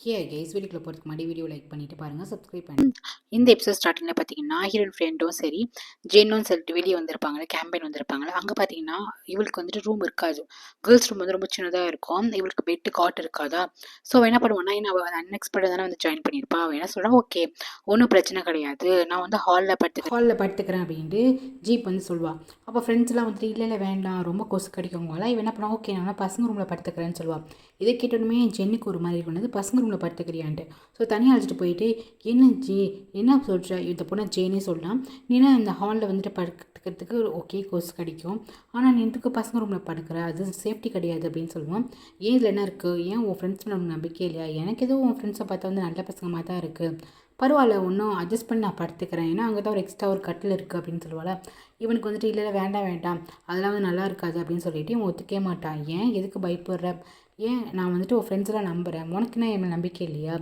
Guys வீடியோக்குள்ள போகிறதுக்கு முன்னாடி வீடியோ லைக் பண்ணிட்டு பாருங்கள், சப்ஸ்கிரைப் பண்ணி இந்த எபிசோட் ஸ்டார்டிங்கில் பார்த்தீங்கன்னா ஹீரோயின் ஃப்ரெண்டும் சரி ஜென்னும் சொல்லிட்டு வெளியே வந்திருப்பாங்களே, கேம்பெயின் வந்திருப்பாங்களே. அங்கே பார்த்தீங்கன்னா இவளுக்கு வந்துட்டு ரூம் இருக்காது. கேர்ள்ஸ் ரூம் வந்து ரொம்ப சின்னதாக இருக்கும். இவளுக்கு பெட்டு காட் இருக்காதா. ஸோ அவள் என்ன பண்ணுவான்னா, ஏன்னா அவள் அன்எக்ஸ்பெக்டட் தானே வந்து ஜாயின் பண்ணியிருப்பா. அவள் என்ன சொல்கிறா, ஓகே ஒன்றும் பிரச்சனை கிடையாது, நான் வந்து ஹாலில் படுத்துக்கிறேன் அப்படின்ட்டு ஜீப் வந்து சொல்லுவாள். அப்போ ஃப்ரெண்ட்ஸ்லாம் வந்துட்டு இல்லை இல்லை வேண்டாம், ரொம்ப கொசு கடிக்கவங்களாம். இவன் என்ன பண்ணா, ஓகே நான் பசங்க ரூமில் படுத்துக்கிறேன்னு சொல்லுவாள். இதை கேட்டோன்னே ஜென்னுக்கு ஒரு மாதிரி கொண்டது, பசங்க ரூமில் படுத்துக்கிறியான்ட்டு. ஸோ தனியாக அழைச்சிட்டு போயிட்டு, என்ன ஜே என்ன சொல்கிற, இந்த பொண்ணை ஜேனே சொல்லலாம், நீனா இந்த ஹாலில் வந்துட்டு படுக்கிறதுக்கு ஓகே கொசு கடிக்கும், ஆனால் நீ எதுக்கு பசங்க ரூமில் படுக்கிற, அது சேஃப்டி கிடையாது அப்படின்னு சொல்லுவோம். ஏன் இதில் என்ன இருக்குது, ஏன் உன் ஃப்ரெண்ட்ஸ் மேலே நம்பிக்கை இல்லையா, எனக்கு எதுவும் உன் ஃப்ரெண்ட்ஸை பார்த்தா வந்து நல்ல பசங்க மாதிரி தான் இருக்குது, பரவாயில்ல ஒன்றும் அட்ஜஸ்ட் பண்ணி நான் படுத்துக்கிறேன், ஏன்னா அங்கே தான் ஒரு எக்ஸ்ட்ரா ஒரு கட்டில் இருக்குது அப்படின்னு சொல்லுவாள். இவனுக்கு வந்துட்டு இல்லை வேண்டாம் வேண்டாம் அதெல்லாம் வந்து நல்லா இருக்காது அப்படின்னு சொல்லிட்டு இவன் ஒத்துக்கவே மாட்டான். ஏன் எதுக்கு பயப்படுற, ஏன் நான் வந்துட்டு உன் ஃப்ரெண்ட்ஸ்லாம் நம்புகிறேன், உனக்குன்னா என் மேலே நம்பிக்கை இல்லையா,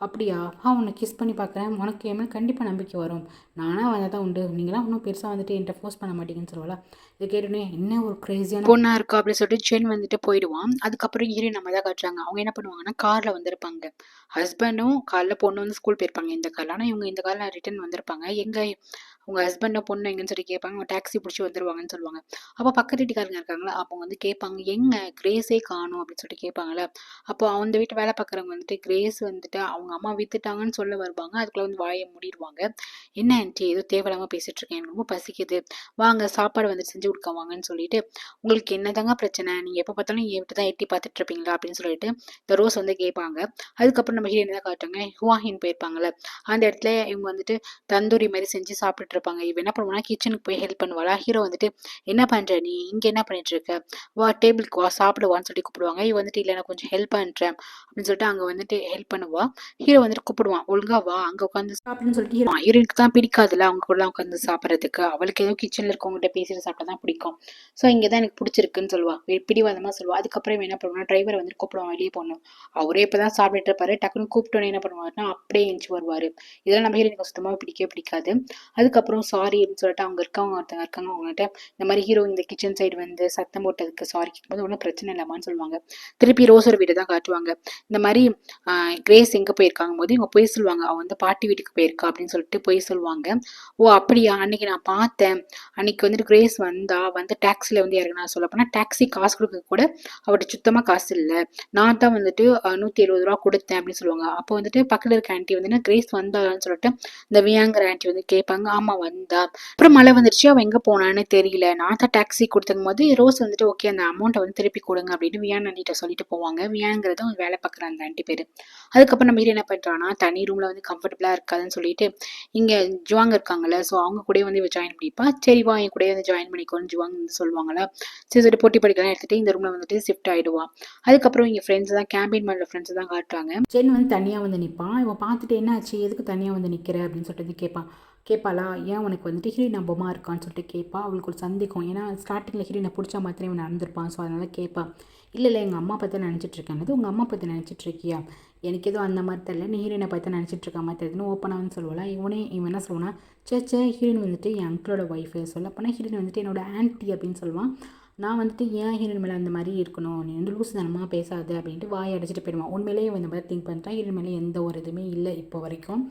அப்படியா உன்னை கிஸ் பண்ணி பார்க்குறேன், உனக்கு என் மேலே கண்டிப்பாக நம்பிக்கை வரும், நானாக வந்தால் தான் உண்டு, நீங்களாம் ஒன்றும் பெருசாக வந்துட்டு என்கிட்ட ஃபோர்ஸ் பண்ண மாட்டீங்கன்னு சொல்லுவாளா. இதை கேட்டுனே என்ன ஒரு க்ரேஸியான பொண்ணாக இருக்கா அப்படின்னு சொல்லிட்டு ஜென் வந்துட்டு போயிடுவான். அதுக்கப்புறம் ஹீரோயின் நம்ம தான் காட்டுறாங்க. அவங்க என்ன பண்ணுவாங்கன்னா, காரில் வந்திருப்பாங்க. ஹஸ்பண்டும் காலைல பொண்ணு வந்து ஸ்கூல் போயிருப்பாங்க இந்த காரில். ஆனால் இவங்க இந்த காரில் ரிட்டர்ன் வந்திருப்பாங்க. எங்கே உங்கள் ஹஸ்பண்டை பொண்ணு எங்கன்னு சொல்லி கேட்பாங்க. அவங்க டாக்ஸி பிடிச்சி வந்துருவாங்கன்னு சொல்லுவாங்க. அப்போ பக்கத்து வீட்டுக்காரங்க இருக்காங்களா, அப்போ வந்து கேட்பாங்க, எங்க கிரேஸே காணும் அப்படின்னு சொல்லிட்டு கேட்பாங்களே. அப்போ அந்த வீட்டு வேலை பார்க்குறவங்க வந்துட்டு கிரேஸ் வந்துட்டு அவங்க அம்மா வித்துட்டாங்கன்னு சொல்ல வருவாங்க. அதுக்குள்ளே வந்து வாயை மூடிடுவாங்க. என்ன ஆன்ட்டி ஏதோ தேவையில்லாமல் பேசிட்டு இருக்கேன், எனக்கு ரொம்ப பசிக்குது, வாங்க சாப்பாடு வந்து செஞ்சு கொடுக்க வாங்கன்னு சொல்லிட்டு, உங்களுக்கு என்னதாங்க பிரச்சனை, நீங்கள் எப்போ பார்த்தாலும் என் விட்டு தான் எட்டி பார்த்துட்டு இருப்பீங்களா அப்படின்னு சொல்லிட்டு இந்த ரோஸ் வந்து கேட்பாங்க. அதுக்கப்புறம் நம்ம ஹீரோயின் தான் காட்டுறாங்க, ஹுவாஹின் போயிருப்பாங்கல்ல, அந்த இடத்துல இவங்க வந்துட்டு தந்தூரி மாதிரி செஞ்சு சாப்பிட்டுட்டு இருப்பாங்க. இவ என்ன பண்ணுவானா, கிச்சனுக்கு போய் ஹெல்ப் பண்ணுவாளா. ஹீரோ வந்துட்டு என்ன பண்ற நீ இங்க என்ன பண்ணிட்டு இருக்க, வா டேபிளுக்கு வா சாப்பிடுவான்னு சொல்லி கூப்பிடுவாங்க. இவ வந்துட்டு இல்லை நான் கொஞ்சம் ஹெல்ப் பண்றேன் அப்படின்னு சொல்லிட்டு அங்க வந்துட்டு ஹெல்ப் பண்ணுவா. ஹீரோ வந்துட்டு கூப்பிடுவான், ஒழுங்கா வா அங்க உட்காந்து சாப்பிடுன்னு சொல்லிட்டு ஹீரோயினுக்கு தான் பிடிக்காதுல்ல அவங்க கூட உட்காந்து சாப்பிட்றதுக்கு. அவளுக்கு ஏதோ கிச்சன்ல இருக்கவங்ககிட்ட பேசிட்டு சாப்பிட்டா தான் பிடிக்கும். ஸோ இங்கதான் எனக்கு பிடிச்சிருக்குன்னு சொல்லுவா, பிடிவாதமா சொல்லுவா. அதுக்கப்புறம் இவன் என்ன பண்ணுவான், டிரைவரை வந்து கூப்பிடுவான் வெளியே போகணும். அவரே இப்பதான் சாப்பிட்டுட்டு இருப்பாரு. டக்குன்னு கூப்பிட்டோன்னே என்ன பண்ணுவாருன்னா அப்படியே எஞ்சி வருவாரு. இதெல்லாம் நம்ம ஹீரோயினுக்கு சுத்தமாக பிடிக்கவே பிடிக்காது. அதுக்கப்புறம் சாரி அப்படின்னு சொல்லிட்டு அவங்க ஒருத்தங்க இருக்காங்க, அவங்ககிட்ட இந்த மாதிரி ஹீரோ இந்த கிச்சன் சைடு வந்து சத்தம் போட்டதுக்கு சாரி கேட்கும்போது ஒன்றும் பிரச்சனை இல்லாமான்னு சொல்லுவாங்க. திருப்பி ரோஸோட வீட்டை தான் காட்டுவாங்க. இந்த மாதிரி கிரேஸ் எங்கே போயிருக்காங்க போது இவங்க போய் சொல்லுவாங்க, அவன் வந்து பாட்டி வீட்டுக்கு போயிருக்கா அப்படின்னு சொல்லிட்டு போய் சொல்லுவாங்க. ஓ அப்படியா, அன்னைக்கு நான் பார்த்தேன், அன்னைக்கு வந்துட்டு கிரேஸ் வந்து டாக்ஸியில் வந்து இறங்கினா, சொல்ல போனால் டாக்ஸி காசு கொடுக்க கூட அவர்கிட்ட சுத்தமாக காசு இல்லை, நான் தான் வந்துட்டு 170 ரூபா கொடுத்தேன் அப்படின்னு சொல்லுவாங்க. அப்போ வந்துட்டு பக்கத்தில் இருக்க ஆண்டி வந்து கிரேஸ் வந்தான்னு சொல்லிட்டு இந்த வியாங்கிற ஆண்டி வந்து கேட்பாங்க. ஆமா வந்தா, அப்புறம் மழை வந்துருச்சு, அவன் எங்க போனான்னு தெரியல, நான் தான் டாக்ஸி கொடுத்துக்கும் போது ரோஸ் வந்துட்டு ஓகே அந்த அமௌண்ட்டை வந்து திருப்பி கொடுங்க அப்படின்னு வியான் ஆண்டிட்ட சொல்லிட்டு போவாங்க. வியாங்கிறது அவங்க வேலை பார்க்குற அந்த ஆண்டி பேரு. அதுக்கப்புறம் நம்ம ஹீரோ என்ன பண்றான்னா, தனி ரூம்ல வந்து கம்ஃபர்டபுளா இருக்காதுன்னு சொல்லிட்டு இங்க ஜுவாங் இருக்காங்கல்ல, ஸோ அவங்க கூட வந்து இவ ஜாயின் பண்ணிப்பா. சரி வா என் கூட வந்து ஜாயின் பண்ணிக்கோன்னு ஜுவாங் வந்து சொல்லுவாங்களா. சரி சொல்லிட்டு போட்டி படிக்கலாம் எடுத்துட்டு இந்த ரூம்ல வந்துட்டு ஷிஃப்ட் ஆயிடுவா. அதுக்கப்புறம் இங்க ஃப்ரெண்ட்ஸ் தான், கேம்பெயின் பண்ணுற ஃப்ரெண்ட்ஸ் தான் காட்டுறாங்க. ஜென் வந்து தனியாக வந்து நிற்பான். இவன் பார்த்துட்டு என்ன ஆச்சு, எதுக்கு தனியாக வந்து நிற்கிற அப்படின்னு சொல்லிட்டு வந்து கேட்பாளா, ஏன் உனக்கு வந்துட்டு ஹீரோயின் நம்பமா இருக்கான்னு சொல்லிட்டு கேட்பா. அவளுக்கு ஒரு சந்தேகம், ஏன்னா ஸ்டார்டிங்கில் ஹீரோயினை பிடிச்ச மாதிரி இவன் நடந்திருப்பான். ஸோ அதனால் கேட்பா. இல்லை எங்கள் அம்மா பற்றி நினச்சிட்ருக்கேன், அது உங்கள் அம்மா பற்றி நினச்சிட்ருக்கியா, எனக்கு எதுவும் அந்த மாதிரி தெரியல, நீ ஹீரோயினை பார்த்து நினச்சிட்ருக்க மாதிரி தெரியுதுன்னு ஓப்பனாகனு சொல்லுவாள். இவன் என்ன சொல்லுவானா, சே ஹீரோயின் வந்துட்டு என் அங்கிளோட ஒய்ஃபு, சொல்லப்போனால் ஹீரோயின் வந்துட்டு என்னோட ஆன்ட்டி அப்படின்னு சொல்லுவான். நான் வந்துட்டு ஏன் ஹீரோயின் மேலே அந்த மாதிரி இருக்கணும், நீ வந்து லூசு தனமாக பேசாது அப்படின்ட்டு வாயை அடிச்சுட்டு போயிடுவான். உண்மையிலேயே இந்த மாதிரி திங்க் பண்ணிட்டான், ஹீரோயின் மேலே எந்த ஒரு இதுவுமே இல்லை இப்போ வரைக்கும்.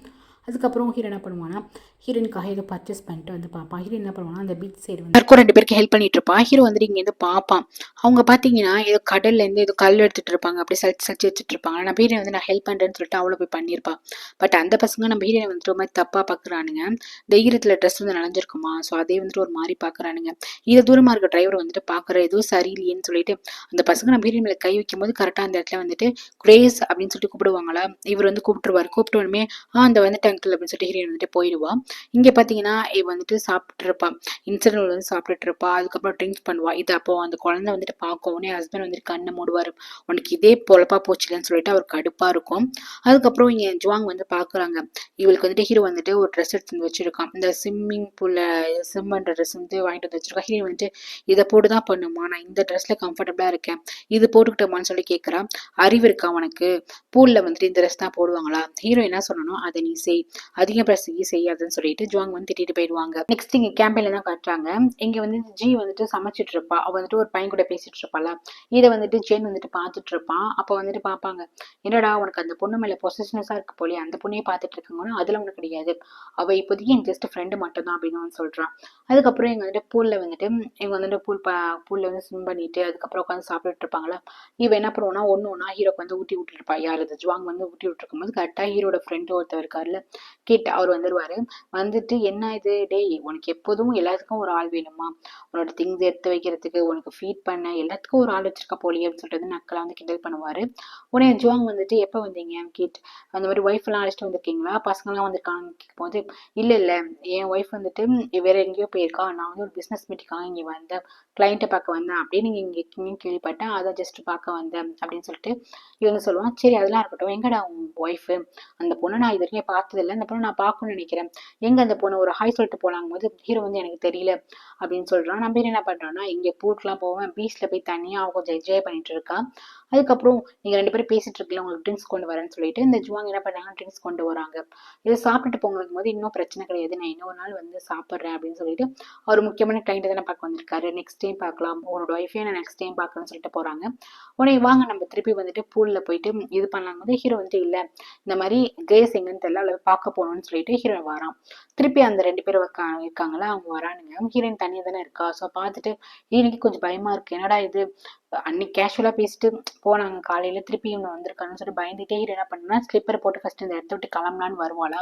அதுக்கப்புறம் ஹீரோ என்ன பண்ணுவான்னா, ஹீரோயினுக்காக ஏதோ பர்ச்சேஸ் பண்ணிட்டு வந்து பார்ப்பான். ஹீரோ என்ன பண்ணுவானா, அந்த பீச் சைடு வந்து யாருக்கும் 2 பேருக்கு ஹெல்ப் பண்ணிட்டு இருப்பான். ஹீரோ வந்துட்டு இங்கேருந்து பார்ப்பான். அவங்க பார்த்தீங்கன்னா ஏதோ கடல்லேருந்து ஏதோ கல் எடுத்துட்டு இருப்பாங்க, அப்படி சளிச்சு வச்சுட்டு இருப்பாங்க. நம்ம ஹீரோ வந்து நான் ஹெல்ப் பண்ணுறேன்னு சொல்லிட்டு அவ்வளோ போய் பண்ணியிருப்பா. பட் அந்த பசங்க நம்ம ஹீரோனை வந்துட்டு ஒரு மாதிரி தப்பாக பார்க்குறானுங்க. இந்த ஈரத்தில் ட்ரெஸ் வந்து நனைஞ்சிருக்குமா, ஸோ அதே வந்துட்டு ஒரு மாதிரி பார்க்குறானுங்க. இதை தூரமாக இருக்க டிரைவர் வந்துட்டு பார்க்குற எதுவும் சரியில்லையேன்னு சொல்லிட்டு அந்த பசங்க நம்ம ஹீரோயின் மேலே கை வைக்கும் போது கரெக்டாக அந்த இடத்துல வந்துட்டு கிரேஸ் அப்படின்னு சொல்லிட்டு கூப்பிடுவாங்களா. இவர் வந்து கூப்பிட்டு உடனே அந்த வந்துட்டு அங்கிள் அப்படின்னு சொல்லிட்டு ஹீரோயின் வந்துட்டு போயிடுவா. இங்கே பார்த்தீங்கன்னா இவ வந்துட்டு சாப்பிட்டு இருப்பா, இன்சிடென்ட் வந்து சாப்பிட்டுட்டு இருப்பா. அதுக்கப்புறம் ட்ரிங்க்ஸ் பண்ணுவா. இது அப்போ அந்த குழந்தை வந்துட்டு பார்க்கும். உடனே ஹஸ்பண்ட் வந்துட்டு கண்ணை மூடுவார், உனக்கு இதே பொழப்பா போச்சுலன்னு சொல்லிட்டு அவர் கடுப்பாக இருக்கும். அதுக்கப்புறம் இங்கே ஜுவாங் வந்து பார்க்குறாங்க, இவளுக்கு வந்துட்டு ஹீரோ வந்துட்டு ஒரு ட்ரெஸ் எடுத்து வந்து வச்சிருக்கான். இந்த ஸ்விம்மிங் பூலில் ஸ்விம் பண்ணுற ட்ரெஸ் வந்து வாங்கிட்டு வந்து வச்சிருக்கான். ஹீரோ வந்துட்டு இதை போட்டு தான் பண்ணுமா, நான் இந்த ட்ரெஸ்ல கம்ஃபர்டபுளாக இருக்கேன், இது போட்டுக்கிட்டோமான்னு சொல்லி கேட்குறான். அறிவு இருக்கா உனக்கு, பூலில் வந்துட்டு இந்த ட்ரெஸ் தான் போடுவாங்களா. ஹீரோ என்ன சொல்லணும், அதை நீ செய், அதிக பிரசங்கி செய்யாதுன்னு சொல்லிட்டு ஜுவாங் வந்து திட்டிட்டு போயிடுவாங்க. நெக்ஸ்ட் இங்க கேம்பெயின்ல தான் காட்டுறாங்க. இங்க வந்து ஜி வந்துட்டு சமைச்சிட்டு இருப்பா. அவ வந்துட்டு ஒரு பையன் கூட பேசிட்டு இருப்பாளா. இதை வந்துட்டு ஜென் வந்துட்டு பார்த்துட்டு இருப்பான். அப்ப வந்துட்டு பாப்பாங்க, என்னடா உனக்கு அந்த பொண்ணு மேல பொசசிவ்னஸா இருக்கு போலயே, அந்த பொண்ணையே பார்த்துட்டு இருக்காங்கன்னா அதுல ஒண்ணு கிடையாது, அவ இப்போதைக்கு என் ஜஸ்ட் ஃப்ரெண்டு மட்டும் தான் அப்படின்னு வந்து சொல்றான். அதுக்கப்புறம் இங்க வந்துட்டு பூல்ல வந்துட்டு இவங்க வந்துட்டு பூல்ல வந்து ஸ்விம் பண்ணிட்டு அதுக்கப்புறம் உட்காந்து சாப்பிட்டுட்டு இருப்பாங்களா. இவ என்ன பண்ணுவோம்னா ஒன்னா ஹீரோக்கு வந்து ஊட்டி விட்டு இருப்பா. யார் அது ஜுவாங் வந்து ஊட்டி விட்டு இருக்கும்போது கரெக்டா ஹீரோட ஃப்ரெண்டு ஒருத்தர் இருக்காருல்ல, கேட்டு அவர் வந்துருவாரு. வந்துட்டு என்ன இது டேய், உனக்கு எப்போதும் எல்லாத்துக்கும் ஒரு ஆள் வேணுமா, உன்னோட திங்ஸ் எடுத்து வைக்கிறதுக்கு, உனக்கு ஃபீட் பண்ண எல்லாத்துக்கும் ஒரு ஆள் வச்சிருக்க போலியே அப்படின்னு சொல்லிட்டு நக்கலா வந்து கிண்டல் பண்ணுவாரு. உடனே ஜுவாங் வந்துட்டு எப்ப வந்தீங்க கேட்டு, அந்த மாதிரி ஒய்ஃப் எல்லாம் அழைச்சிட்டு வந்திருக்கீங்களா, பசங்க எல்லாம் வந்திருக்காங்கன்னு கேட்கும்போது, இல்ல இல்ல என் ஒய்ஃப் வந்துட்டு வேற எங்கேயோ போயிருக்கா, நான் வந்து ஒரு பிசினஸ் மீட்டிங்காக இங்க வந்தேன், கிளைண்ட்டை பார்க்க வந்தேன் அப்படின்னு நீங்க இங்க இருக்கீங்கன்னு கேள்விப்பட்டேன், அதை ஜஸ்ட் பார்க்க வந்தேன் அப்படின்னு சொல்லிட்டு இவங்க சொல்லுவான். சரி அதெல்லாம் இருக்கட்டும், எங்கடா உன் ஒய்ஃப், அந்த பொண்ணை நான் இது வரைக்கும் பார்த்தது இல்லை, அந்த பொண்ணை நான் பார்க்கணும்னு நினைக்கிறேன், எங்க அந்த பொண்ணு ஒரு ஹாய் சொல்லிட்டு போலாங்கும் போது ஹீரோ வந்து எனக்கு தெரியல அப்படின்னு சொல்றான். நம்ம என்ன பண்றோம்னா இங்க பூட்லாம் போவேன், பீச்ல போய் தனியா அவன் கொஞ்சம் என்ஜாய் பண்ணிட்டு இருக்கா. அதுக்கப்புறம் நீங்க ரெண்டு பேரும் பேசிட்டு இருக்கல, உங்களுக்கு ட்ரிங்க்ஸ் கொண்டு வரேன்னு சொல்லிட்டு இந்த ஜுவாங் என்ன பண்றாங்க, ட்ரிங்க்ஸ் கொண்டு வராங்க. இதை சாப்பிட்டுட்டு போங்கும் போது இன்னும் பிரச்சனை கிடையாது, நான் இன்னொரு நாள் வந்து சாப்பிட்றேன் அப்படின்னு சொல்லிட்டு அவர் முக்கியமான கிளைண்ட் தானே பார்க்க வந்திருக்காரு, நெக்ஸ்ட் டைம் பார்க்கலாம், உன்னோட ஒய்ஃபே நான் நெக்ஸ்ட் டைம் பார்க்கணும்னு சொல்லிட்டு போறாங்க. உடனே வாங்க நம்ம திருப்பி வந்துட்டு பூல்ல போயிட்டு இது பண்ணலாம் போது ஹீரோ வந்துட்டு இல்ல, இந்த மாதிரி கிரேஸ் எங்கன்னு தெரியல, அவளை பார்க்க போகணும்னு சொல்லிட்டு ஹீரோ வரான். திருப்பி அந்த ரெண்டு பேரும் இருக்காங்களா, அவங்க வரானுங்க. ஹீரோயின் தனியா தானே இருக்கா. ஸோ பார்த்துட்டு ஹீரோனுக்கு கொஞ்சம் பயமா இருக்கு, என்னடா இது அன்னைக்கு கேஷுவலா பேசிட்டு போனாங்க, காலையில திருப்பி இவங்க வந்திருக்காங்கன்னு சொல்லிட்டு பயந்துட்டே ஹீரோ என்ன பண்ணா ஸ்லிப்பர் போட்டு ஃபர்ஸ்ட் இந்த இடத்த விட்டு கிளம்பலான்னு வருவாளா.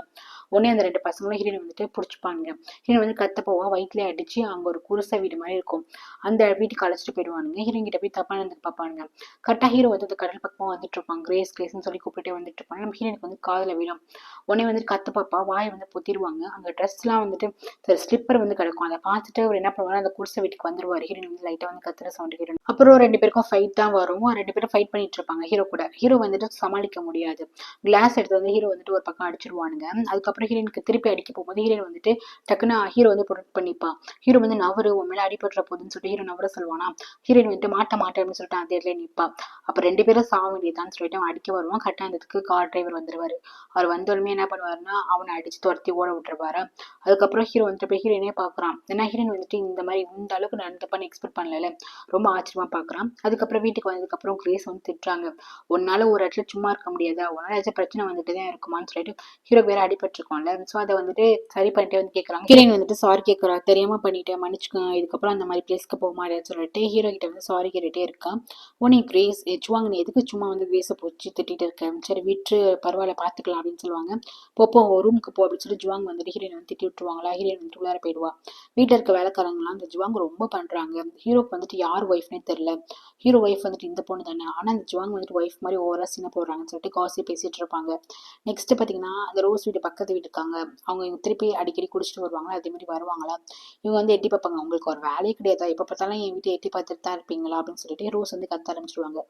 உடனே அந்த ரெண்டு பசங்களும் ஹீரோயின் வந்துட்டு பிடிச்சிப்பாங்க. ஹீரோயின் வந்து கத்த போவா, வயிற்றுல அடிச்சு அங்க ஒரு குருசை வீடு மாதிரி இருக்கும், அந்த வீட்டுக்கு அழைச்சிட்டு போயிடுவானுங்க. ஹீரோயின் கிட்ட போய் தப்பா நடந்துட்டு பார்ப்பானுங்க. கரெக்டா ஹீரோ வந்து அந்த கடல் பக்கமா வந்துட்டு இருப்பாங்க, கிரேஸ் கிரேஸ்ன்னு சொல்லி கூப்பிட்டே வந்துட்டு இருப்பாங்க. நம்ம ஹீரோனுக்கு வந்து காதுல விழும். உடனே வந்துட்டு கத்து பாப்பா, வாயை வந்து பொத்திடுவாங்க. அங்க ட்ரெஸ் எல்லாம் வந்துட்டு சரி ஸ்லிப்பர் வந்து கிடக்கும், அதை பார்த்துட்டு அவர் என்ன பண்ணுவாரு, அந்த குடிசை வீட்டுக்கு வந்துருவாரு. ஹீரோயின் வந்து லைட்டா வந்து கத்துற சவுண்ட் ஹீரோயின். அப்புறம் ரெண்டு பேருக்கும் ஃபைட் தான் வரும். ரெண்டு பேரும் ஃபைட் பண்ணிட்டு இருப்பாங்க ஹீரோ கூட. ஹீரோ வந்துட்டு சமாளிக்க முடியாது, கிளாஸ் எடுத்து வந்து ஹீரோ வந்துட்டு ஒரு பக்கம் அடிச்சிருவானுங்க. அதுக்கப்புறம் ஹீரோனுக்கு திருப்பி அடிக்க போகும்போது ஹீரோயின் வந்துட்டு டக்குன்னு ஹீரோ வந்து ப்ரொடெக்ட் பண்ணிப்பா. ஹீரோ வந்து நவரு உன் மேல அடிபட்டுற போதுன்னு சொல்லிட்டு ஹீரோ நவர சொல்லுவானா. ஹீரோயின் வந்துட்டு மாட்டேன்னு சொல்லிட்டு அந்த இடத்துல நிப்பா. அப்ப ரெண்டு பேரும் சாக வேண்டியதான்னு சொல்லிட்டு அவன் அடிக்க வருவான். கரெக்டா அந்த கார் டிரைவர் வந்துருவாரு. அவர் வந்தோடனே என்ன பண்ணுவாருன்னா அவனை அடிச்சு துரத்தி ஓட விட்டுருவாரு. அதுக்கப்புறம் ஹீரோ வந்துட்டு போய் ஹீரோயினே பாக்குறான். ஏன்னா ஹீரோயின் வந்துட்டு இந்த மாதிரி இந்த அளவுக்கு நடந்தப்பான்னு எக்ஸ்பெக்ட் பண்ணல, ரொம்ப ஆச்சரியமா பாக்குறான். அதுக்கப்புறம் வீட்டுக்கு வந்ததுக்கப்புறம் கிரேஸ் வந்து திட்டுறாங்க, உன்னால ஒரு இடத்துல சும்மா இருக்க முடியாதா, உன்னால ஏதாச்சும் பிரச்சனை வந்துட்டு தான் இருக்குமான்னு சொல்லிட்டு ஹீரோ வேற அடிபட்டிருக்கோம்ல. ஸோ அதை வந்துட்டு சரி பண்ணிட்டு வந்து கேட்குறாங்க. ஹீரோயின் வந்துட்டு சாரி கேட்குறா, தெரியாம பண்ணிட்டேன் மன்னிச்சுக்கோங்க, இதுக்கப்புறம் அந்த மாதிரி பிளேஸ்க்கு போக மாட்டேன்னு சொல்லிட்டு ஹீரோ கிட்ட வந்து சாரி கேட்டுட்டே இருக்கா. உனே கிரேஸ் எச்சுவாங்க, நீ எதுக்கு சும்மா வந்து கிரேஸை போச்சு திட்டிட்டு இருக்கேன், சரி விட்டு பரவாயில்ல பாத்துக்கலாம் அப்படின்னு சொல்லுவாங்க. போப்போ ரூமுக்கு போ அப்படின்னு சொல்லி ஜுவாங் வந்துட்டு ஹீரோயின் வந்து திட்டி விட்டுருவாங்களா. ஹீரோயின் வந்துட்டு உள்ளார போயிடுவா. வீட்டில் இருக்க வேலைக்காரங்களாம் அந்த ஜுவாங் ரொம்ப பண்றாங்க. ஹீரோக்கு வந்துட்டு யார் ஒய்ஃப்னே தெரியல. ஹீரோ ஒய்ஃப் வந்துட்டு இந்த பொண்ணு தானே, ஆனா அந்த ஜுவாங் வந்துட்டு ஒய்ஃப் மாதிரி ஓவரா சீனை போடுறாங்கன்னு சொல்லிட்டு காசி பேசிட்டு இருப்பாங்க. நெக்ஸ்ட் பாத்தீங்கன்னா அந்த ரோஸ் வீட்டு பக்கத்து வீட்டு இருக்காங்க, அவங்க இவங்க திருப்பி அடிக்கடி குடிச்சிட்டு வருவாங்களா, அதே மாதிரி வருவாங்களா. இவங்க வந்து எட்டி பார்ப்பாங்க, உங்களுக்கு ஒரு வேலையே கிடையாதா, எப்ப பார்த்தாலும் என் வீட்டை எட்டி பார்த்துட்டு தான் இருப்பீங்களா அப்படின்னு சொல்லிட்டு ரோஸ் வந்து கத்த ஆரம்பிச்சிருவாங்க.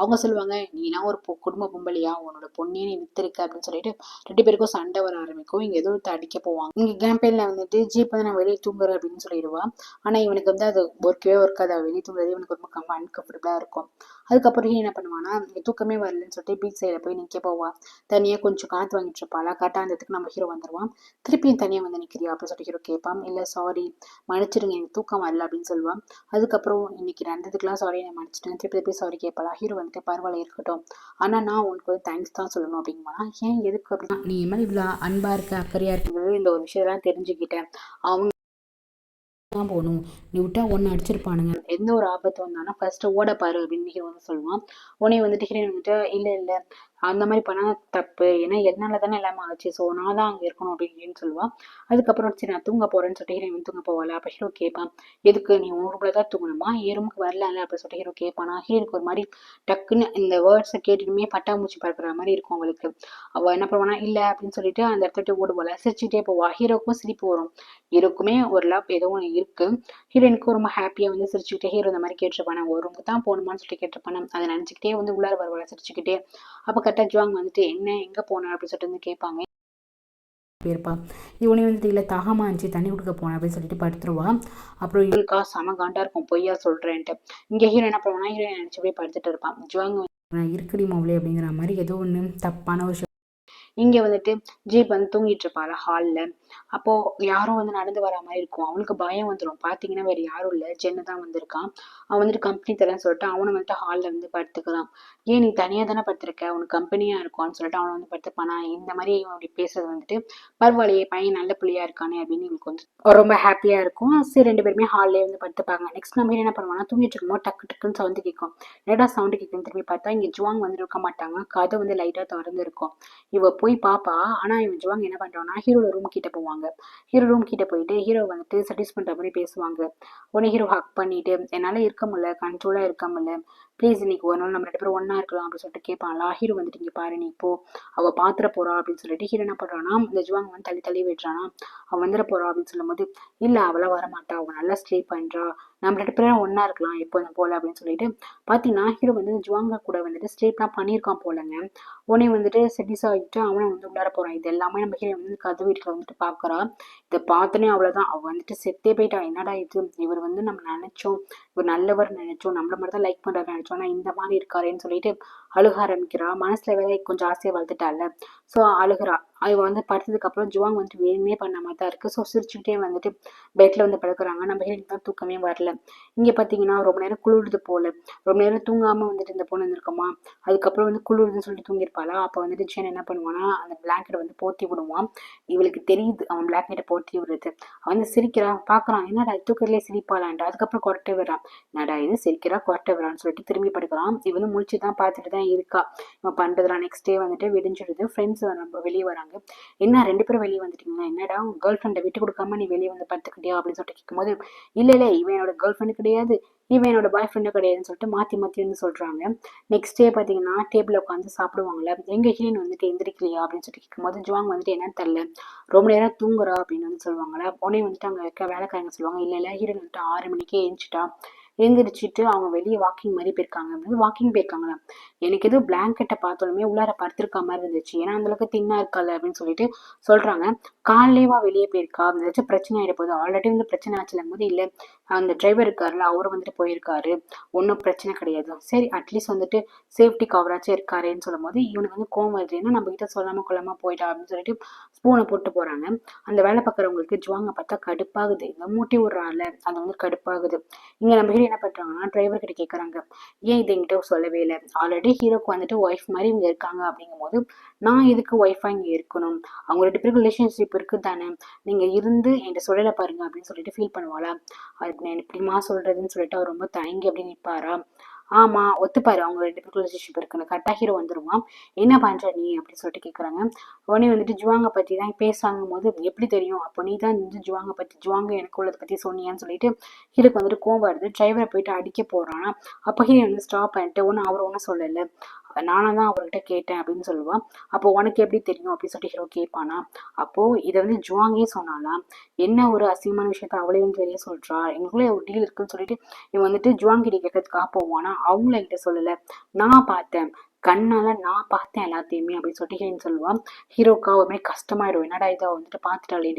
அவங்க சொல்லுவாங்க, நீனா ஒரு குடும்ப பொம்பளையா, உன்னோட பொண்ணே நீ வித்திருக்க அப்படின்னு சொல்லிட்டு ரெண்டு பேருக்கும் சண்டை வர ஆரம்பிக்கும். இங்க ஏதோ அடிக்க போவாங்க. இங்க கேம்பெயின்ல வந்துட்டு ஜீப் வந்து நான் வெளியே தூங்குறேன் அப்படின்னு சொல்லிடுவா. ஆனா இவனுக்கு வந்து அது ஒர்க்கவே ஒர்க்காது, வெளியே தூங்குறதே இவனுக்கு ரொம்ப அன்கம்ஃபர்டபுளா இருக்கும். அதுக்கப்புறம் என்ன பண்ணுவானா, தூக்கமே வரலன்னு சொல்லிட்டு பீச் சைடில் போய் நிற்க போவா. தனியாக கொஞ்சம் காற்று வாங்கிட்டு இருப்பாளா. கரெக்டாக அந்த இடத்துக்கு நம்ம ஹீரோ வந்துடுவான். திருப்பியும் தனியாக வந்து நிற்கிறியா அப்படின்னு சொல்லிட்டு ஹீரோ கேட்பான். இல்லை சாரி மன்னிச்சிடுங்க எனக்கு தூக்கம் வரல அப்படின்னு சொல்லுவான். அதுக்கப்புறம் இன்னைக்கு நடந்ததுக்கெல்லாம் சாரி நான் மன்னிச்சிட்டேன், திருப்பி திருப்பி சாரி கேட்பாளா. ஹீரோ வந்துட்டு பரவாயில்ல இருக்கட்டும், ஆனால் நான் உனக்கு வந்து தேங்க்ஸ் தான் சொல்லணும் அப்படிங்குவானா. ஏன் எதுக்கு அப்படின்னா, நீ மாதிரி இவ்வளோ அன்பா இருக்க அக்கறையா இருக்கிறது இந்த ஒரு விஷயத்தெல்லாம் தெரிஞ்சுக்கிட்டேன், அவங்க தான் போகணும், நீ விட்டா ஒன்று அடிச்சிருப்பானுங்க, எந்த ஒரு ஆபத்து வந்தாலும் ஃபர்ஸ்ட் ஓட பாரு அப்படின்னு ஹீரோ வந்து சொல்லுவான். உடனே வந்துட்டு ஹீரோயின் வந்துட்டு இல்லை இல்லை அந்த மாதிரி பண்ணா தப்பு, ஏன்னா எதனால தானே எல்லாமே ஆச்சு, ஸோ நான் தான் அங்கே இருக்கணும் அப்படின்னு சொல்லுவான். அதுக்கப்புறம் சரி நான் தூங்க போறேன்னு சொல்லிட்டு ஹீரோயின் தூங்க போவாள். அப்போ ஹீரோ கேட்பான், எதுக்கு நீ உன் ரூம்ல தான் தூங்கணுமா, என் ரூமுக்கு வரல அப்படின்னு சொல்லிட்டு ஹீரோ கேட்பானா. ஹீரோனுக்கு ஒரு மாதிரி டக்குன்னு இந்த வேர்ட்ஸை கேட்டுட்டுமே பட்டாம்பூச்சி பறக்கிற மாதிரி இருக்கும் அவளுக்கு. அவள் என்ன பண்ணுவானா இல்லை அப்படின்னு சொல்லிட்டு அந்த இடத்த ஓடுவாள், சிரிச்சுட்டே போவா. ஹீரோக்கும் சிரிப்பு வரும். ஹீரோக்குமே ஒரு லவ் ஏதோ ஒன்று இருக்கு. ஹீரோனுக்கு ரொம்ப ஹாப்பியா வந்து சிரிச்சுக்கிட்டே ஹீரோ இந்த மாதிரி கேட்டிருப்பானே, ஒரு ரூமுக்கு தான் போகணுமான்னு சொல்லிட்டு கேட்டிருப்பானே, அதை நினைச்சுக்கிட்டே வந்து உள்ளார வருவாள் சிரிச்சுக்கிட்டே. அப்போ கரெக்டாக ஜுவாங் வந்துட்டு என்ன எங்கே போனேன் அப்படின்னு சொல்லிட்டு வந்து கேட்பாங்க. போயிருப்பா. இவனே வந்துட்டு இல்லை தாகமா இருந்துச்சு தண்ணி கொடுக்க போனேன் அப்படின்னு சொல்லிட்டு படுத்துருவா. அப்புறம் இவளுக்கா செம காண்டா இருக்கும் பொய்யா சொல்றேன்ட்டு. இங்கே ஹீரோ என்ன பண்ணுவானா, ஹீரோயின் நினச்சி போய் படுத்துட்டு இருப்பான். ஜுவாங் இருக்குடி மௌலி அப்படிங்கிற மாதிரி ஏதோ ஒன்று தப்பான ஒரு இங்கே வந்துட்டு ஜீப் வந்து தூங்கிட்டு இருப்பாள் ஹாலில். அப்போது யாரோ வந்து நடந்து வர மாதிரி இருக்கும். அவனுக்கு பயம் வந்துடும். பார்த்தீங்கன்னா வேறு யாரும் இல்லை, ஜென்னு தான் வந்திருக்கான். அவன் வந்துட்டு கம்பெனி தரேன்னு சொல்லிட்டு அவனை வந்துட்டு ஹாலில் வந்து படுத்துக்கிறான். ஏன் நீ தனியாக தானே படுத்திருக்க, உனக்கு கம்பெனியாக இருக்கும்னு சொல்லிட்டு அவனை வந்து படுத்துப்பானா. இந்த மாதிரி இவன் அப்படி பேசுறது வந்துட்டு பரவாயில்லையே பையன் நல்ல பிள்ளையா இருக்கானே அப்படின்னு இவனுக்கு வந்து ரொம்ப ஹாப்பியாக இருக்கும். சரி 2 பேருமே ஹாலிலே வந்து படுத்துப்பாங்க. நெக்ஸ்ட் நம்ம என்ன பண்ணுவாங்கன்னா தூங்கிட்டு இருக்கும்போது டக்கு டக்குன்னு சவுண்டு கேட்கும். என்னடா சவுண்டு கேட்குன்னு திரும்பி பார்த்தா இங்கே ஜுவாங் வந்து இருக்க மாட்டாங்க. கதை வந்து லைட்டாக திறந்து இருக்கும். இவ போய் பாப்பா. ஆனால் இவன் ஜுவாங் என்ன பண்ணுறான்னா ஹீரோட ரூம் கிட்ட போவாங்க. ஹீரோ ரூம் கிட்ட போயிட்டு ஹீரோ வந்துட்டு சட்டிஸ் பண்ணுற மாதிரி பேசுவாங்க. உடனே ஹீரோ ஹக் பண்ணிட்டு என்னால் இருக்க முடியல, கண்ட்ரோலாக இருக்க முடியல, ப்ளீஸ் இன்னைக்கு ஒரு நாள் நம்ம 2 பேரும் ஒன்றா இருக்கலாம் அப்படின்னு சொல்லிட்டு கேட்பாங்களா. ஹீரோ வந்துட்டு இங்கே பாரு நீ இப்போ அவள் பாத்திர போறா அப்படின்னு சொல்லிட்டு ஹீரோ என்ன பண்ணுறான்னா இந்த ஜுவாங் வந்து தள்ளி தள்ளி விடுறானா. அவன் வந்துட போறா அப்படின்னு சொல்லும் போது இல்லை அவளாம் வரமாட்டா, அவள் நல்லா ஸ்டே பண்ணுறா, நம்ம 2 பேரும் ஒன்றா இருக்கலாம் எப்போதும் போல அப்படின்னு சொல்லிட்டு பார்த்தீங்கன்னா ஹீரோ வந்து ஜுவாங்க கூட வந்துட்டு ஸ்டேப்லாம் பண்ணியிருக்கான் போலங்க. உடனே வந்துட்டு செட்டிஸ் ஆகிட்டு அவனை வந்து உள்ளார போகிறான். இது எல்லாமே நம்ம ஹீரோ வந்து கதவு வீட்டில் வந்துட்டு பார்க்குறா. இதை பார்த்தோன்னே அவ்வளோதான், அவள் வந்துட்டு செத்தே போயிட்டா. என்னடா இது, இவர் வந்து நம்ம நினச்சோம், இவர் நல்லவர் நினைச்சோம், நம்மள மட்டும் தான் லைக் பண்ணுறாரு நினைச்சோம், ஆனால் இந்த மாதிரி இருக்காருன்னு சொல்லிட்டு அழுக ஆரம்பிக்கிறா. மனசுல வேற கொஞ்சம் ஆசையை வளர்த்துட்டால, ஸோ அழுகிறா. அவ வந்து படுத்ததுக்கு அப்புறம் ஜுவாங் வந்துட்டு வேணுமே பண்ண மாதிரி தான் இருக்கு. ஸோ சிரிச்சுக்கிட்டே வந்துட்டு பெட்ல வந்து படுக்கிறாங்க. நம்ம ஹீரோக்கு தான் தூக்கமே வரல. இங்க பாத்தீங்கன்னா ரொம்ப நேரம் குளிருது போல, ரொம்ப நேரம் தூங்காம வந்துட்டு இந்த பொண்ணு இருந்திருக்குமா. அதுக்கப்புறம் வந்து குளிருதுன்னு சொல்லிட்டு தூங்கியிருப்பாளா. அப்ப வந்துட்டு ஜென் என்ன பண்ணுவானா அந்த பிளாங்கெட்டை வந்து போத்தி விடுவான். இவளுக்கு தெரியுது அவன் பிளாங்கெட்டை போத்தி விடுறது. அவன் வந்து சிரிக்கிறான், பாக்குறான் என்னடா தூக்கத்திலே சிரிப்பாளான்ட்டு. அதுக்கப்புறம் கொரட்டை விடுறான். நடா இது சிரிக்கிறா கொரட்டை விடுறான்னு சொல்லிட்டு திரும்பி படுக்கிறான். இவன் வந்து முழிச்சுதான் பார்த்துட்டு தான் இருக்கா இவன் பண்றதுலாம். நெக்ஸ்ட் டே வந்துட்டு விடிஞ்சிடுது. ஃப்ரெண்ட்ஸ் நம்ம வெளியே வராங்க. என்ன 2 பேரும் வெளியே வந்துட்டீங்களா, என்னடா உன் கேர்ள் ஃப்ரெண்டை விட்டு கொடுக்காம நீ வெளியே வந்து படுத்துக்கிட்டியா அப்படின்னு சொல்லிட்டு கேட்கும்போது இல்லை இவன் என்னோட கேர்ள் ஃப்ரெண்டு கிடையாது, இவன் என்னோட பாய் ஃப்ரெண்டும் கிடையாதுன்னு சொல்லிட்டு மாற்றி மாற்றி வந்து சொல்கிறாங்க. நெக்ஸ்ட் டே பார்த்தீங்கன்னா டேபிளில் உட்காந்து சாப்பிடுவாங்களே. எங்கள் ஹீரோயின் வந்துட்டு எந்திரிக்கலையா அப்படின்னு சொல்லிட்டு கேட்கும்போது ஜுவாங் வந்துட்டு என்னன்னு தெரில, ரொம்ப நேரம் தூங்குறா அப்படின்னு வந்து சொல்லுவாங்களே. உடனே வந்துட்டு அங்கே இருக்க வேலைக்காரங்க சொல்லுவாங்க இல்லை ஹீரோயின் வந்துட்டு 6 மணிக்கே எழுந்துச்சிட்டா, எழுந்திரிச்சிட்டு அவங்க வெளியே வாக்கிங் மாதிரி போயிருக்காங்க அப்படின்னு. வாக்கிங் போயிருக்காங்களா, எனக்கு எதுவும் பிளாங்கெட்டை பார்த்தோன்னே உள்ளார படுத்திருக்க மாதிரி இருந்துச்சு, ஏன்னா அந்த அளவுக்கு தின்னா இருக்காது அப்படின்னு சொல்லிட்டு சொல்றாங்க. காலையிலேவா வெளியே போயிருக்கா, ஏதாச்சும் பிரச்சனை ஆகிட போகுது, ஆல்ரெடி வந்து பிரச்சனை ஆச்சுலும் போது இல்லை அந்த டிரைவர் இருக்காருல்ல அவர் வந்துட்டு போயிருக்காரு, ஒன்றும் பிரச்சனை கிடையாது, சரி அட்லீஸ்ட் வந்துட்டு சேஃப்டி கவராச்சும் இருக்காருன்னு சொல்லும் போது இவனுக்கு வந்து கோவம் வருது, ஏன்னா நம்ம கிட்ட சொல்லாம கொள்ளாம போயிட்டா அப்படின்னு சொல்லிட்டு ஸ்பூனை போட்டு போறாங்க. அந்த வேலை பார்க்குறவங்களுக்கு ஜுவாங்க பார்த்தா கடுப்பாகுது, இந்த மூட்டி விடுறாள் அது வந்து கடுப்பாகுது. இங்க நம்ம ஹீரோ என்ன பண்றாங்கன்னா டிரைவர் கிட்ட கேட்கறாங்க, ஏன் இது என்கிட்ட சொல்லவே இல்லை, ஆல்ரெடி ஹீரோக்கு வந்துட்டு ஒய்ஃப் மாதிரி இவங்க இருக்காங்க அப்படிங்கும் போது நான் எதுக்கு ஒய்ஃபா இங்க இருக்கணும், அவங்க 2 பேருக்கு ரிலேஷன்ஷிப் இருக்கு தானே, நீங்க இருந்து என்கிட்ட சொல்லல பாருங்க அப்படின்னு சொல்லிட்டு ஃபீல் பண்ணுவாளா. அது நான் எப்படிமா சொல்றதுன்னு சொல்லிட்டு அவர் ரொம்ப தயங்கி அப்படி நிற்பாரா. ஆமா ஒத்துப்பாரு அவங்க 2 பேருக்கு ரிலேஷன்ஷிப் இருக்குன்னு. கரெக்டா ஹீரோ வந்துருவான். என்ன பண்ற நீ அப்படின்னு சொல்லிட்டு கேட்கறாங்க. உடனே வந்துட்டு ஜுவாங்க பத்தி தான் பேசாங்கும் போது எப்படி தெரியும், அப்போ நீ தான் வந்து ஜுவாங்க பத்தி ஜுவாங்க எனக்கு உள்ளதை பத்தி சொன்னியான்னு சொல்லிட்டு ஹீரோக்கு வந்துட்டு கோவம் வருது. டிரைவரை போயிட்டு அடிக்க போறானா. அப்போ ஹீரோ வந்து ஸ்டாப் பண்ணிட்டு ஒன்னும் அவர் ஒன்றும் சொல்லலை, நானா தான் அவர்கிட்ட கேட்டேன் அப்படின்னு சொல்லுவான். அப்போ உனக்கு எப்படி தெரியும் அப்படின்னு சொல்லிட்டு ஹீரோ கேட்பானா. அப்போ இதை வந்து ஜுவாங்கே சொன்னாலாம், என்ன ஒரு அசிங்கமான விஷயத்த அவளே வந்து வெளியே சொல்றா, எங்களுக்குள்ளே ஒரு டீல் இருக்குன்னு சொல்லிட்டு இவன் வந்துட்டு ஜுவாங் கிட்ட கேட்கறதுக்காக போவானா. அவங்கள என்கிட்ட சொல்லல, நான் பார்த்தேன், கண்ணால நான் பார்த்தேன் எல்லாத்தையுமே அப்படின்னு சொல்லிட்டு ஹீரோயின் சொல்லுவான். ஹீரோக்கா ஒரு மாதிரி கஷ்டமாயிடும், என்னடா இதை வந்துட்டு பார்த்துட்டாலே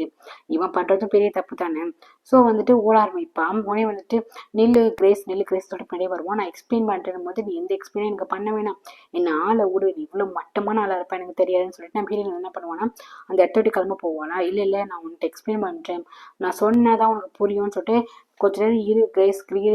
இவன் பண்றதும் பெரிய தப்பு தானே. ஸோ வந்துட்டு ஓட ஆரம்பிப்பான். உடனே வந்துட்டு நில்லு கிரேஸ் சொல்லிட்டு பின்னாடியே வருவான். நான் எக்ஸ்பிளைன் பண்ணுறது போது நீ எந்த எக்ஸ்பிளைன் எனக்கு பண்ண வேணாம், என்ன ஆளை விடு, நீ இவ்வளோ மட்டமான ஆளாக இருப்பா எனக்கு தெரியாதுன்னு சொல்லிட்டு நம்ம ஹீரோயின் என்ன பண்ணுவானா அந்த இடத்த விட்டு கிளம்ப போவானா. இல்லை நான் உன்கிட்ட எக்ஸ்பிளைன் பண்ணுறேன், நான் சொன்னாதான் உனக்கு புரியும்னு சொல்லிட்டு கொஞ்ச நேரம்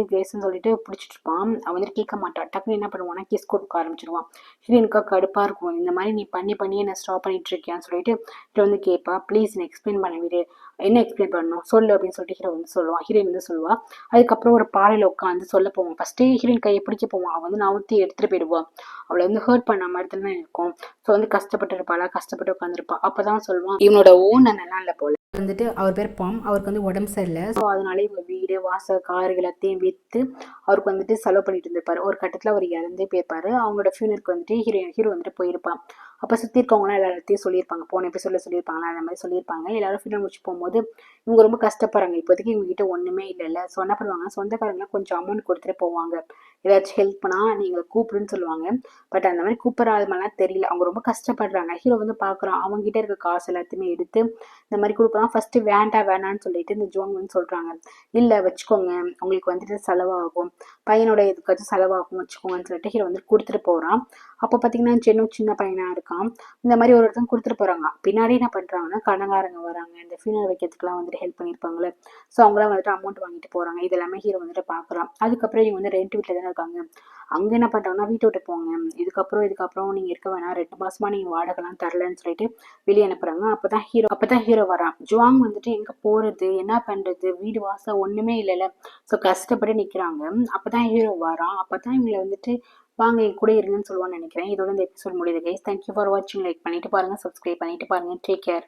கிரேஸ்ன்னு சொல்லிட்டு பிடிச்சிட்டு இருப்பான். அவன் வந்துட்டு கேட்க மாட்டான். டக்குன்னு என்ன பண்ணுவானா கிஸ் கொடுக்க ஆரம்பிச்சிருவான். ஹீரோயினுக்கா கடுப்பா இருக்கும், இந்த மாதிரி நீ பண்ணி என்ன ஸ்டாப் பண்ணிட்டு இருக்கியான்னு சொல்லிட்டு ஹீரோ வந்து கேட்பா. ப்ளீஸ் நீ எக்ஸ்பிளைன் பண்ண விடு, என்ன எக்ஸ்பிளைன் பண்ணணும் சொல்லு அப்படின்னு சொல்லிட்டு ஹீரோ வந்து சொல்லுவான். ஹீரோயின் வந்து சொல்லுவா. அதுக்கப்புறம் ஒரு பாறையில உட்காந்து சொல்ல போவான். ஃபர்ஸ்டே ஹீரோயின் கையை பிடிக்க போவான், அவன் வந்து நவுத்தி எடுத்துட்டு போயிடுவான். அவளை வந்து ஹர்ட் பண்ண மாதிரி தானே இருக்கும். ஸோ வந்து கஷ்டப்பட்டு இருப்பாளா, கஷ்டப்பட்டு உட்காந்துருப்பா. அப்பதான் சொல்லுவான் இவனோட ஓன் நல்லா இல்லை போல வந்துட்டு அவர் பேர் பாம், அவருக்கு வந்து உடம்பு சரியில்லை. ஸோ அதனால இவங்க வீடு வாசல் காரு எல்லாத்தையும் விற்று அவருக்கு வந்துட்டு செலவு பண்ணிட்டு இருந்திருப்பாரு. ஒரு கட்டத்தில் அவர் இறந்தே போயிருப்பாரு. அவங்களோட ஃபியூனருக்கு வந்துட்டு ஹீரோ வந்துட்டு போயிருப்பான். அப்போ சுற்றி இருக்கவங்களாம் எல்லாத்தையும் சொல்லியிருப்பாங்க, போன எபிசோட்ல சொல்லியிருப்பாங்களா அந்த மாதிரி சொல்லியிருப்பாங்க. எல்லாரும் ஃபியூனல் முடிச்சு போகும்போது இவங்க ரொம்ப கஷ்டப்படுறாங்க. இப்போதைக்கு இவங்க கிட்ட ஒன்றுமே இல்லைல்ல. ஸோ என்ன பண்ணுவாங்க, சொந்தக்காரங்களாம் கொஞ்சம் அமௌண்ட் கொடுத்துட்டு போவாங்க, ஏதாச்சும் ஹெல்ப் பண்ணால் நீங்கள் கூப்பிடுன்னு சொல்லுவாங்க. பட் அந்த மாதிரி கூப்பிட்ற ஆளுமெல்லாம் தெரியல, அவங்க ரொம்ப கஷ்டப்படுறாங்க. ஹீரோ வந்து பார்க்குறான், அவங்ககிட்ட இருக்க காசு எல்லாத்தையுமே எடுத்து இந்த மாதிரி கொடுக்குறான். ஃபர்ஸ்ட் வேணான்னு சொல்லிட்டு இந்த ஜுவாங் வந்து சொல்றாங்க, இல்லை வச்சுக்கோங்க உங்களுக்கு வந்துட்டு செலவாகும், பையனோட எதுக்காச்சும் செலவாகும் வச்சுக்கோங்கன்னு சொல்லிட்டு ஹீரோ வந்து கொடுத்துட்டு போறான். அப்போ பார்த்தீங்கன்னா ஜென்னும் சின்ன பையனா இருக்கான். இந்த மாதிரி ஒருத்தங்க கொடுத்துட்டு போறாங்க. பின்னாடி என்ன பண்றாங்கன்னா கடங்காரங்க வராங்க, இந்த ஃபியூனல் வைக்கிறதுக்குலாம் வந்துட்டு ஹெல்ப் பண்ணியிருப்பாங்களே, ஸோ அவங்களாம் வந்துட்டு அமௌண்ட் வாங்கிட்டு போறாங்க. இது எல்லாமே ஹீரோ வந்துட்டு பார்க்குறான். அதுக்கப்புறம் இவங்க வந்து ரெண்ட் வீட்டில் தானே இருக்காங்க. அங்க என்ன பண்றாங்கன்னா வீட்டை விட்டு போங்க, இதுக்கப்புறம் நீங்க இருக்க வேணாம், 2 மாசமா நீங்க வாடகைலாம் தரலன்னு சொல்லிட்டு வெளியே அனுப்புறாங்க. அப்பதான் ஹீரோ வரான். ஜுவாங் வந்துட்டு எங்க போறது, என்ன பண்றது, வீடு வாசல் ஒண்ணுமே இல்லைல்ல, ஸோ கஷ்டப்பட்டு நிக்கிறாங்க. அப்பதான் ஹீரோ வரான். அப்பதான் இவங்களை வந்துட்டு வாங்க என் கூட இருங்கன்னு சொல்லுவான்னு நினைக்கிறேன். இதோட இந்த எபிசோட் முடியுது கைஸ். தேங்க்யூ ஃபார் வாட்சிங். லைக் பண்ணிட்டு பாருங்க, சப்ஸ்கிரைப் பண்ணிட்டு பாருங்க. Take care.